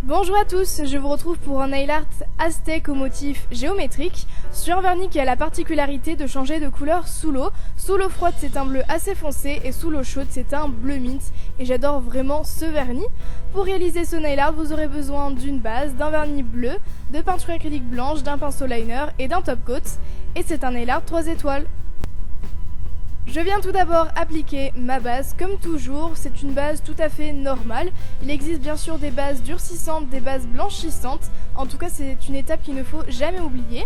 Bonjour à tous, je vous retrouve pour un nail art aztèque au motif géométrique sur un vernis qui a la particularité de changer de couleur sous l'eau. Sous l'eau froide c'est un bleu assez foncé et sous l'eau chaude c'est un bleu mint et j'adore vraiment ce vernis. Pour réaliser ce nail art vous aurez besoin d'une base, d'un vernis bleu, de peinture acrylique blanche, d'un pinceau liner et d'un top coat et c'est un nail art 3 étoiles. Je viens tout d'abord appliquer ma base, comme toujours, c'est une base tout à fait normale. Il existe bien sûr des bases durcissantes, des bases blanchissantes, en tout cas c'est une étape qu'il ne faut jamais oublier.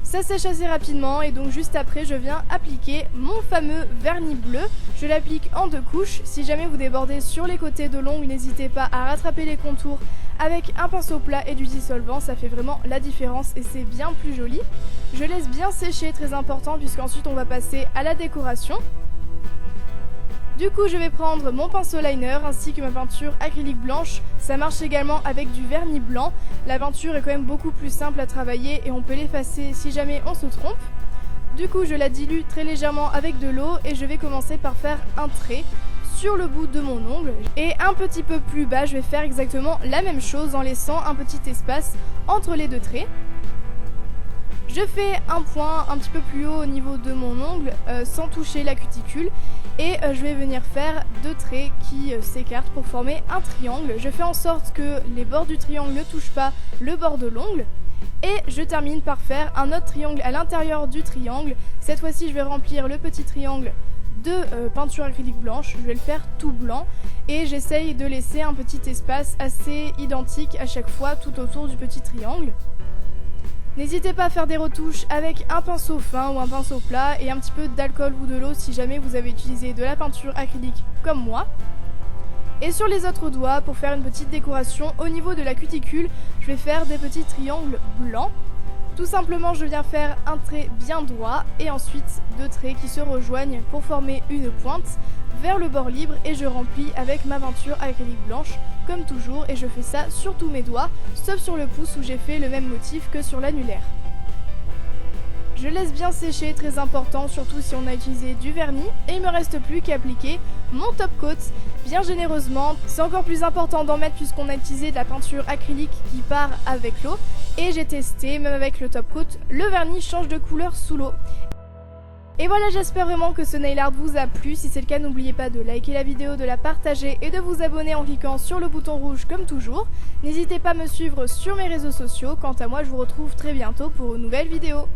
Ça sèche assez rapidement et donc juste après je viens appliquer mon fameux vernis bleu. Je l'applique en 2 couches, si jamais vous débordez sur les côtés de l'ongle, n'hésitez pas à rattraper les contours avec un pinceau plat et du dissolvant, ça fait vraiment la différence et c'est bien plus joli. Je laisse bien sécher, très important, puisqu'ensuite on va passer à la décoration. Du coup je vais prendre mon pinceau liner ainsi que ma peinture acrylique blanche, ça marche également avec du vernis blanc. La peinture est quand même beaucoup plus simple à travailler et on peut l'effacer si jamais on se trompe. Du coup je la dilue très légèrement avec de l'eau et je vais commencer par faire un trait sur le bout de mon ongle. Et un petit peu plus bas je vais faire exactement la même chose en laissant un petit espace entre les 2 traits. Je fais un point un petit peu plus haut au niveau de mon ongle sans toucher la cuticule et je vais venir faire 2 traits qui s'écartent pour former un triangle. Je fais en sorte que les bords du triangle ne touchent pas le bord de l'ongle et je termine par faire un autre triangle à l'intérieur du triangle. Cette fois-ci je vais remplir le petit triangle de peinture acrylique blanche, je vais le faire tout blanc et j'essaye de laisser un petit espace assez identique à chaque fois tout autour du petit triangle. N'hésitez pas à faire des retouches avec un pinceau fin ou un pinceau plat et un petit peu d'alcool ou de l'eau si jamais vous avez utilisé de la peinture acrylique comme moi. Et sur les autres doigts, pour faire une petite décoration au niveau de la cuticule, je vais faire des petits triangles blancs. Tout simplement je viens faire un trait bien droit et ensuite 2 traits qui se rejoignent pour former une pointe vers le bord libre et je remplis avec ma peinture acrylique blanche comme toujours et je fais ça sur tous mes doigts sauf sur le pouce où j'ai fait le même motif que sur l'annulaire. Je laisse bien sécher, très important, surtout si on a utilisé du vernis et il me reste plus qu'à appliquer mon top coat bien généreusement. C'est encore plus important d'en mettre puisqu'on a utilisé de la peinture acrylique qui part avec l'eau et j'ai testé, même avec le top coat, le vernis change de couleur sous l'eau. Et voilà, j'espère vraiment que ce nail art vous a plu. Si c'est le cas, n'oubliez pas de liker la vidéo, de la partager et de vous abonner en cliquant sur le bouton rouge comme toujours. N'hésitez pas à me suivre sur mes réseaux sociaux. Quant à moi, je vous retrouve très bientôt pour une nouvelle vidéo.